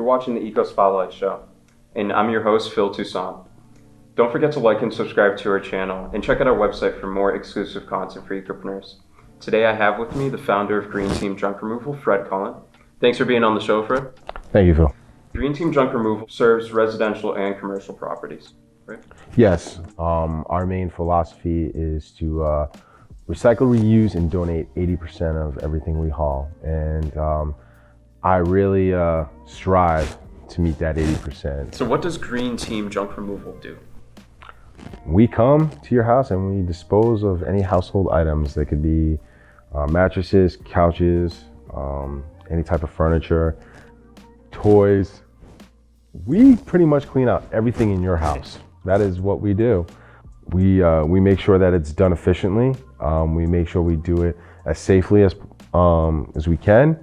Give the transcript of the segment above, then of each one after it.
watching the EcoSpotlight show, and I'm your host, Phil Toussaint. Don't forget to like and subscribe to our channel, and check out our website for more exclusive content for Ecopreneurs. Today I have with me the founder of Green Team Junk Removal, Fred Cullen. Thanks for being on the show, Fred. Thank you, Phil. Green Team Junk Removal serves residential and commercial properties, right? Yes, our main philosophy is to recycle, reuse, and donate 80% of everything we haul. And I really strive to meet that 80%. So what does Green Team Junk Removal do? We come to your house and we dispose of any household items. They could be mattresses, couches, any type of furniture, toys. We pretty much clean out everything in your house. That is what we do. We make sure that it's done efficiently. We make sure we do it as safely as we can,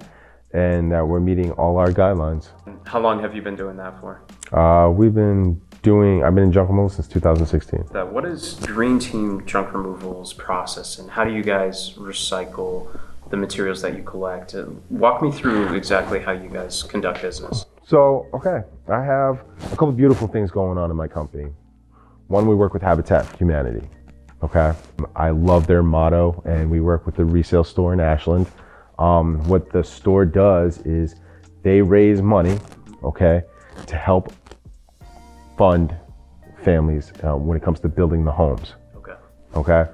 and that we're meeting all our guidelines. How long have you been doing that for? I've been in junk removal since 2016. What is Green Team Junk Removal's process, and how do you guys recycle the materials that you collect? Walk me through exactly how you guys conduct business. So, okay, I have a couple of beautiful things going on in my company. One, we work with Habitat for Humanity, okay? I love their motto, and we work with the resale store in Ashland. What the store does is they raise money, okay, to help fund families when it comes to building the homes. Okay.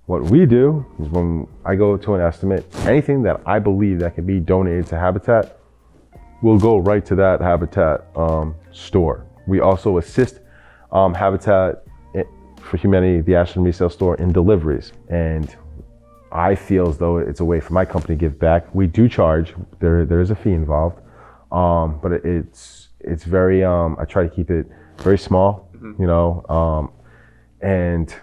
What we do is when I go to an estimate, anything that I believe that can be donated to Habitat will go right to that Habitat store. We also assist Habitat for Humanity, the Ashland resale store, in deliveries. And I feel as though it's a way for my company to give back. We do charge, there is a fee involved, but it's very, I try to keep it very small, you know, and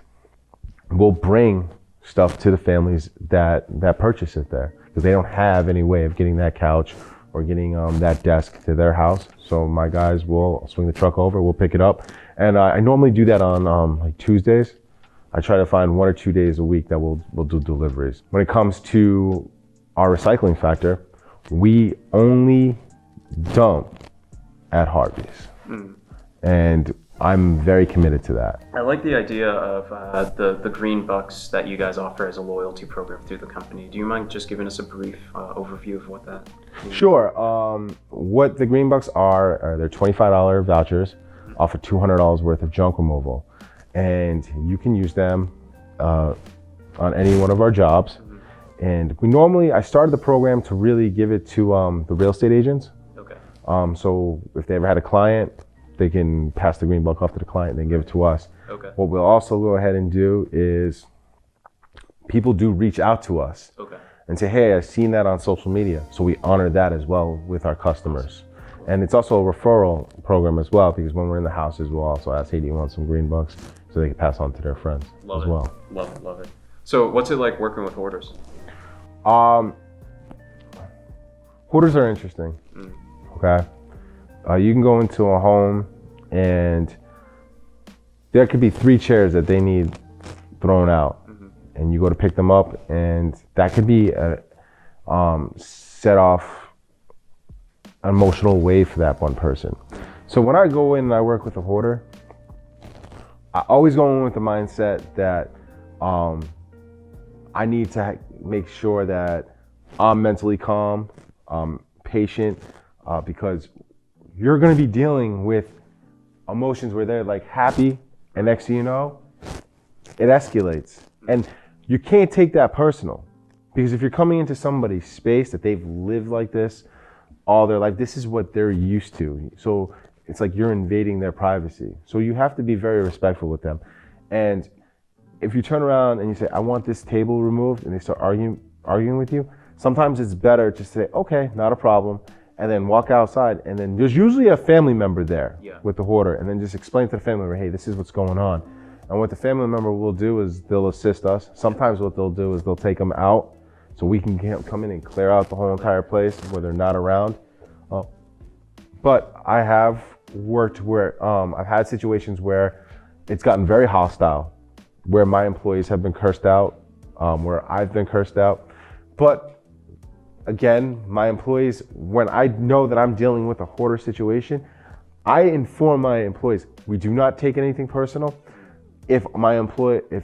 we'll bring stuff to the families that purchase it there, because they don't have any way of getting that couch or getting that desk to their house. So my guys will swing the truck over, we'll pick it up. And I normally do that on like Tuesdays. I try to find 1 or 2 days a week that we'll do deliveries. When it comes to our recycling factor, we only dump at Harvey's. And I'm very committed to that. I like the idea of the green bucks that you guys offer as a loyalty program through the company. Do you mind just giving us a brief overview of what that means? Sure. What the green bucks are they're $25 vouchers off of $200 worth of junk removal. And you can use them on any one of our jobs. And I started the program to really give it to the real estate agents. Okay. So if they ever had a client, they can pass the green buck off to the client and then give it to us. Okay. What we'll also go ahead and do is people do reach out to us and say, hey, I've seen that on social media. So we honor that as well with our customers. And it's also a referral program as well, because when we're in the houses, we'll also ask, hey, do you want some green bucks? So they can pass on to their friends as well. Love it. So what's it like working with hoarders? Hoarders are interesting, okay? You can go into a home and there could be 3 chairs that they need thrown out. And you go to pick them up, and that could be a set off an emotional wave for that one person. So when I go in and I work with a hoarder, I always go in with the mindset that I need to make sure that I'm mentally calm, patient, because you're going to be dealing with emotions where they're like happy, and next thing you know, it escalates. And you can't take that personal, because if you're coming into somebody's space that they've lived like this all their life, this is what they're used to. So it's like you're invading their privacy. So you have to be very respectful with them. And if you turn around and you say, I want this table removed, and they start arguing with you, sometimes it's better to say, okay, not a problem, and then walk outside. And then there's usually a family member there with the hoarder, and then just explain to the family member, hey, this is what's going on. And what the family member will do is they'll assist us. Sometimes what they'll do is they'll take them out so we can come in and clear out the whole entire place where they're not around. But I have worked where I've had situations where it's gotten very hostile, where my employees have been cursed out, where I've been cursed out. But again, my employees, when I know that I'm dealing with a hoarder situation, I inform my employees, we do not take anything personal. If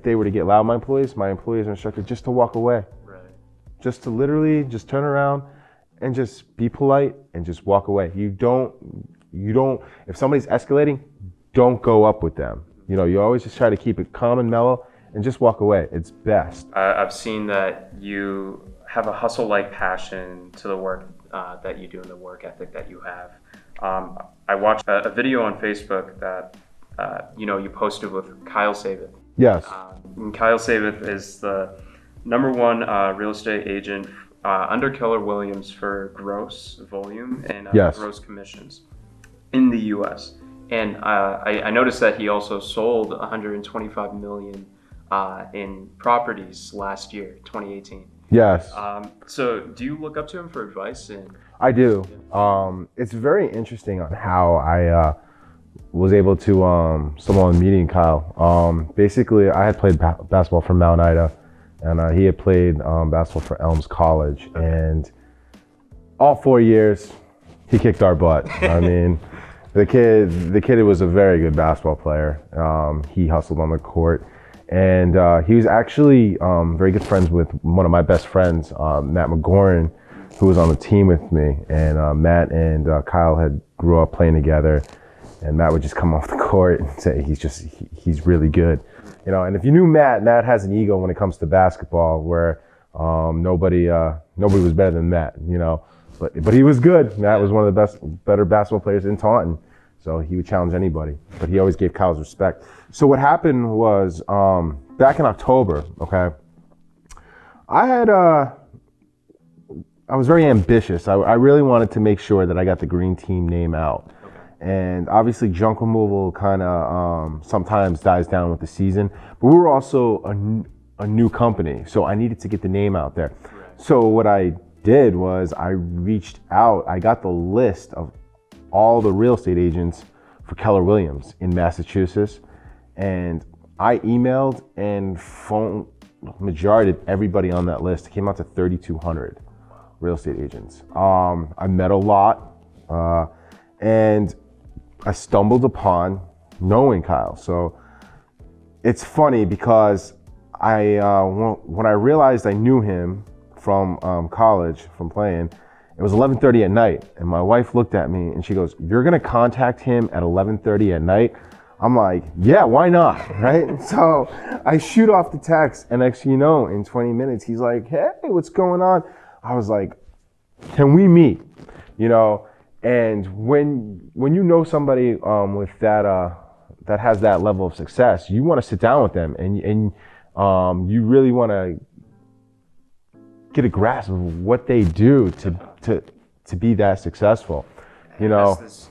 they were to get loud, my employees are instructed just to walk away. Right. Just to literally just turn around and just be polite and just walk away. You don't, if somebody's escalating, don't go up with them. You know, you always just try to keep it calm and mellow and just walk away. It's best. I've seen that you have a hustle-like passion to the work that you do and the work ethic that you have. I watched a video on Facebook that you posted with Kyle Savith. Yes. And Kyle Savith is the #1 real estate agent under Keller Williams for gross volume and Yes. gross commissions in the U.S. And I noticed that he also sold $125 million in properties last year, 2018. Yes. So do you look up to him for advice? I do. It's very interesting on how I was able to stumble on meeting Kyle. Basically, I had played basketball for Mount Ida, and he had played basketball for Elms College. Okay. And all 4 years, he kicked our butt. I mean, the kid was a very good basketball player. He hustled on the court. And he was actually very good friends with one of my best friends, Matt McGoran, who was on the team with me. And Matt and Kyle had grew up playing together. And Matt would just come off the court and say he's really good. You know, and if you knew Matt has an ego when it comes to basketball, where nobody was better than Matt. You know, but he was good. Matt was one of the better basketball players in Taunton. So he would challenge anybody, but he always gave Kyle's respect. So what happened was, back in October, okay, I was very ambitious. I really wanted to make sure that I got the green team name out. Okay. And obviously junk removal kind of sometimes dies down with the season, but we were also a new company. So I needed to get the name out there. Right. So what I did was I reached out, I got the list of all the real estate agents for Keller Williams in Massachusetts, and I emailed and phoned majority of everybody on that list. It came out to 3,200 real estate agents. I met a lot, and I stumbled upon knowing Kyle. So it's funny because when I realized I knew him from college, from playing, it was 11:30 at night, and my wife looked at me and she goes, "You're gonna contact him at 11:30 at night?" I'm like, "Yeah, why not?" Right? So I shoot off the text, and next thing you know, in 20 minutes, he's like, "Hey, what's going on?" I was like, "Can we meet?" You know, and when you know somebody with that has that level of success, you want to sit down with them, and you really want to get a grasp of what they do to be that successful, you know. Has this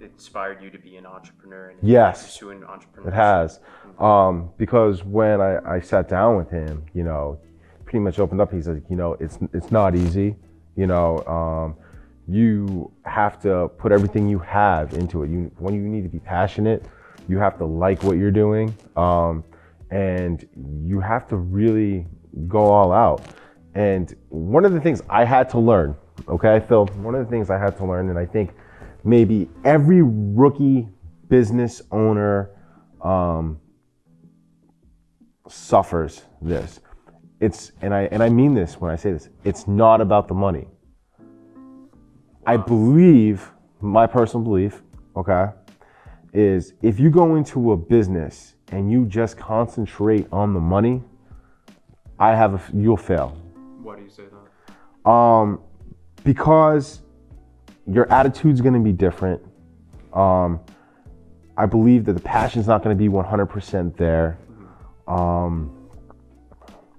inspired you to be an entrepreneur and Yes, pursue an entrepreneur? it has, because when I sat down with him, you know, pretty much opened up. He's like, you know, it's not easy, you know. You have to put everything you have into it. You need to be passionate. You have to like what you're doing, and you have to really go all out. And one of the things I had to learn, okay, Phil, one of the things I had to learn, and I think maybe every rookie business owner suffers this. And I mean this when I say this, it's not about the money. I believe, my personal belief, okay, is if you go into a business and you just concentrate on the money, you'll fail. Why do you say that? Because your attitude's going to be different. I believe that the passion's not going to be 100% there.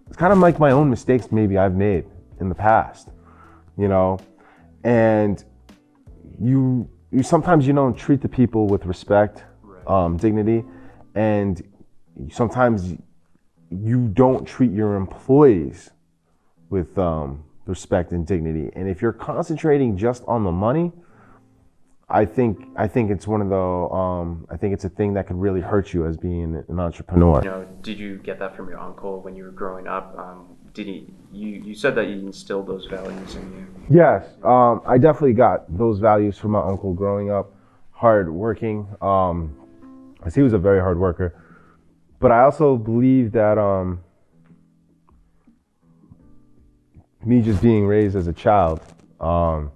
It's kind of like my own mistakes maybe I've made in the past, you know, and you sometimes you don't treat the people with respect, right, dignity, and sometimes you don't treat your employees with respect and dignity. And if you're concentrating just on the money, I think it's one of the I think it's a thing that could really hurt you as being an entrepreneur. You know, did you get that from your uncle when you were growing up? did you said that he instilled those values in you. Yes, I definitely got those values from my uncle growing up, hard working, as he was a very hard worker. But I also believe that me just being raised as a child, my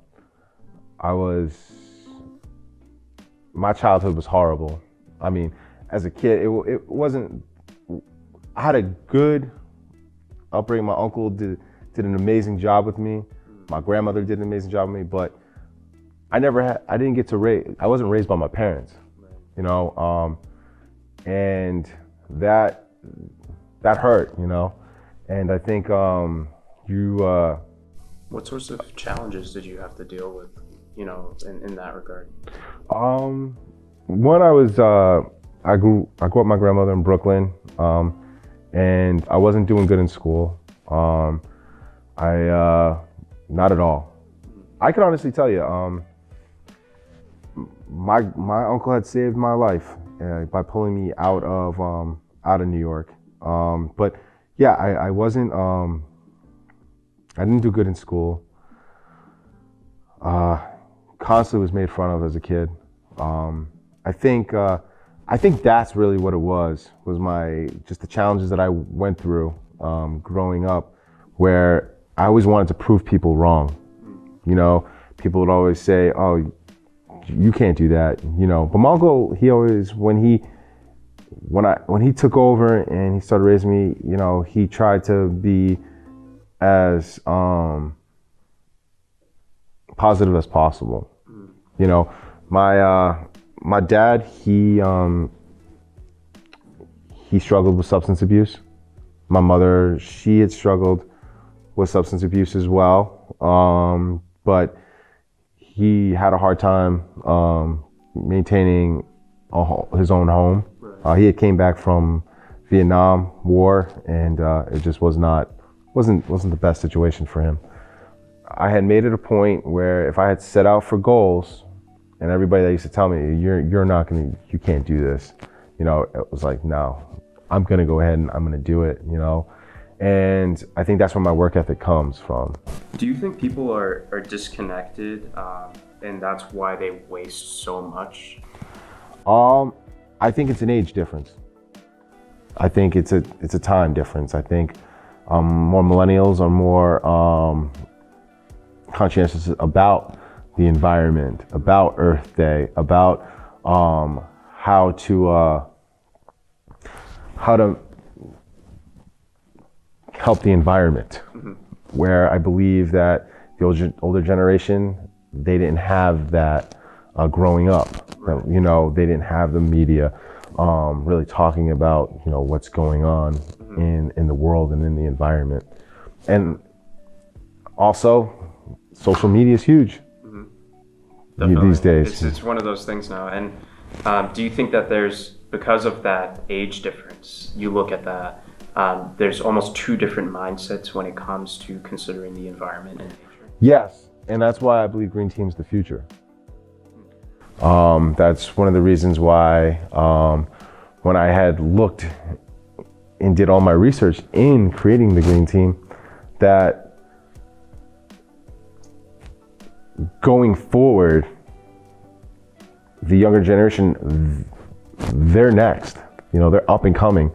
childhood was horrible. I mean, as a kid, it wasn't, I had a good upbringing. My uncle did an amazing job with me. My grandmother did an amazing job with me, but I didn't get to I wasn't raised by my parents, you know, and that hurt, you know, and I think what sorts of challenges did you have to deal with, you know, in that regard? One, I grew up with my grandmother in Brooklyn, and I wasn't doing good in school. Not at all. I can honestly tell you, my uncle had saved my life by pulling me out of New York. But yeah, I wasn't. I didn't do good in school. Constantly was made fun of as a kid. I think that's really what it was just the challenges that I went through growing up, where I always wanted to prove people wrong. You know, people would always say, "Oh, you can't do that," you know. But my uncle, he always, when he took over and he started raising me, you know, he tried to be as positive as possible. You know, my dad, he struggled with substance abuse. My mother, she had struggled with substance abuse as well, but he had a hard time maintaining his own home. He had came back from Vietnam War, and it just wasn't the best situation for him. I had made it a point where if I had set out for goals, and everybody that used to tell me, you can't do this, you know, it was like, no, I'm gonna go ahead and I'm gonna do it, you know. And I think that's where my work ethic comes from. Do you think people are disconnected, and that's why they waste so much? I think it's an age difference. I think it's a time difference. I think more millennials are more conscientious about the environment, about Earth Day, about how to help the environment. Mm-hmm. Where I believe that the older generation, they didn't have that growing up. Right. You know, they didn't have the media really talking about, you know, what's going on mm-hmm. in the world and in the environment. And also, social media is huge these days. It's one of those things now. And do you think that because of that age difference, you look at that, there's almost two different mindsets when it comes to considering the environment and nature? Yes, and that's why I believe Green Team's the future. That's one of the reasons why when I had looked and did all my research in creating the Green Team, that going forward, the younger generation, they're next. You know, they're up and coming,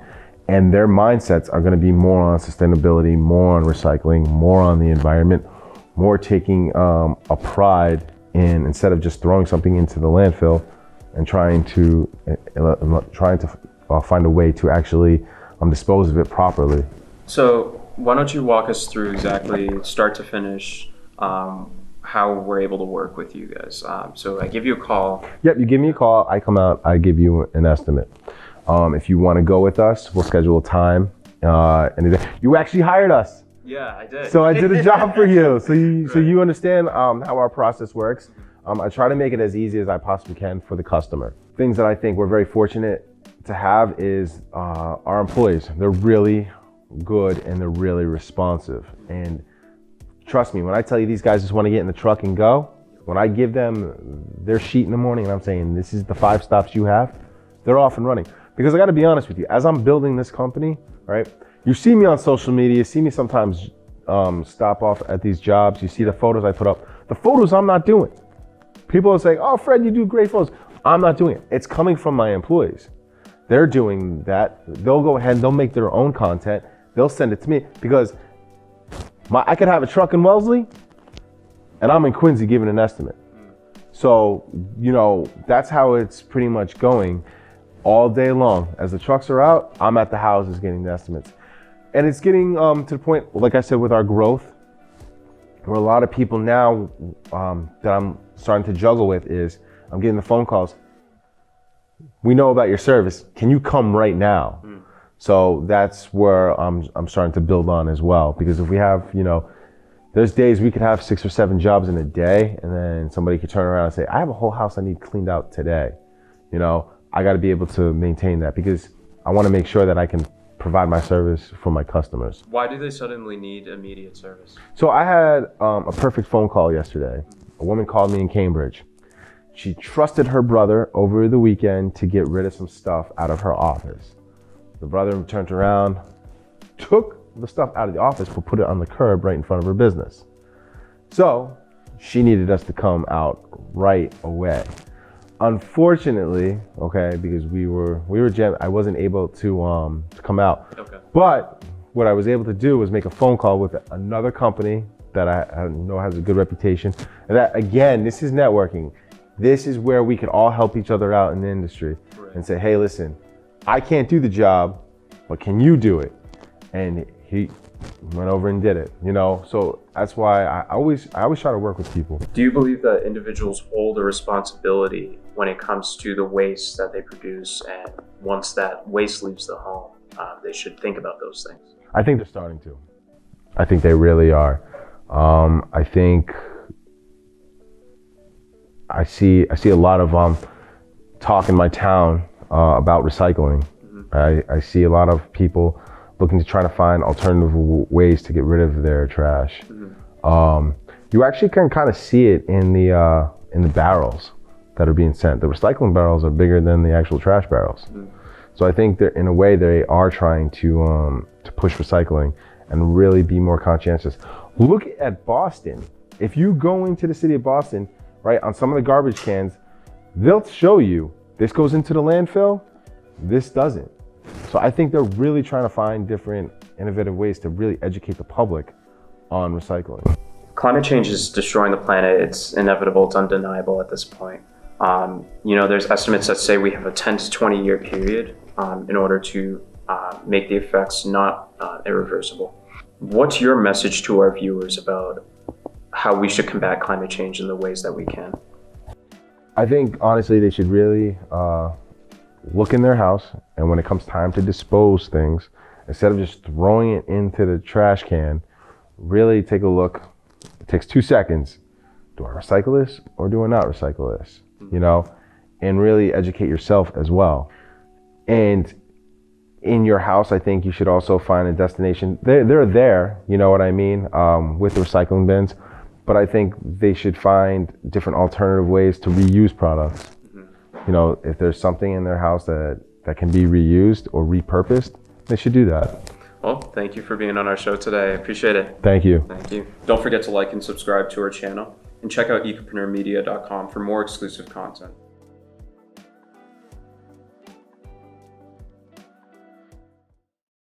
and their mindsets are going to be more on sustainability, more on recycling, more on the environment, more taking a pride in, instead of just throwing something into the landfill and trying to find a way to actually dispose of it properly. So why don't you walk us through exactly start to finish how we're able to work with you guys. So I give you a call. Yep, you give me a call, I come out, I give you an estimate. If you want to go with us, we'll schedule a time. And you actually hired us. Yeah, I did. So I did a job for you. So you understand how our process works. I try to make it as easy as I possibly can for the customer. Things that I think we're very fortunate to have is our employees. They're really good and they're really responsive. And trust me, when I tell you these guys just want to get in the truck and go, when I give them their sheet in the morning and I'm saying, this is the 5 stops you have, they're off and running. Because I got to be honest with you, as I'm building this company, right, You see me on social media, see me sometimes stop off at these jobs. You see the photos I put up. The photos I'm not doing. People are saying, oh, Fred, you do great photos. I'm not doing it. It's coming from my employees. They're doing that. They'll go ahead and they'll make their own content. They'll send it to me because I could have a truck in Wellesley and I'm in Quincy giving an estimate. So, that's how it's pretty much going all day long. As the trucks are out, I'm at the houses getting the estimates. And it's getting to the point, like I said, with our growth, where a lot of people now that I'm starting to juggle with is I'm getting the phone calls. We know about your service. Can you come right now? So that's where I'm starting to build on as well. Because if we have, there's days we could have 6 or 7 jobs in a day, and then somebody could turn around and say, I have a whole house I need cleaned out today. I got to be able to maintain that because I want to make sure that I can provide my service for my customers. Why do they suddenly need immediate service? So I had a perfect phone call yesterday. A woman called me in Cambridge. She trusted her brother over the weekend to get rid of some stuff out of her office. The brother turned around, took the stuff out of the office, but put it on the curb right in front of her business. So she needed us to come out right away. Unfortunately, because we were jammed, I wasn't able to come out. Okay. But what I was able to do was make a phone call with another company that I know has a good reputation. And that, again, this is networking. This is where we could all help each other out in the industry and say, hey, listen, I can't do the job, but can you do it? And he went over and did it, So that's why I always try to work with people. Do you believe that individuals hold a responsibility when it comes to the waste that they produce, and once that waste leaves the home, they should think about those things? I think they're starting to. I think they really are. I think I see a lot of talk in my town about recycling. I see a lot of people looking to try to find alternative ways to get rid of their trash. You actually can kind of see it in the barrels that are being sent. The recycling barrels are bigger than the actual trash barrels. So I think that in a way they are trying to push recycling and really be more conscientious. Look at Boston. If you go into the city of Boston, right, on some of the garbage cans, they'll show you this goes into the landfill, this doesn't. So I think they're really trying to find different innovative ways to really educate the public on recycling. Climate change is destroying the planet. It's inevitable, it's undeniable at this point. There's estimates that say we have a 10 to 20 year period in order to make the effects not irreversible. What's your message to our viewers about how we should combat climate change in the ways that we can? I think honestly they should really look in their house, and when it comes time to dispose things, instead of just throwing it into the trash can, really take a look. It takes 2 seconds. Do I recycle this or do I not recycle this? And really educate yourself as well. And in your house, I think you should also find a destination. They're there, you know what I mean, with the recycling bins. But I think they should find different alternative ways to reuse products. If there's something in their house that can be reused or repurposed, they should do that. Well, thank you for being on our show today. I appreciate it. Thank you. Thank you. Don't forget to like and subscribe to our channel, and check out ecopreneurmedia.com for more exclusive content.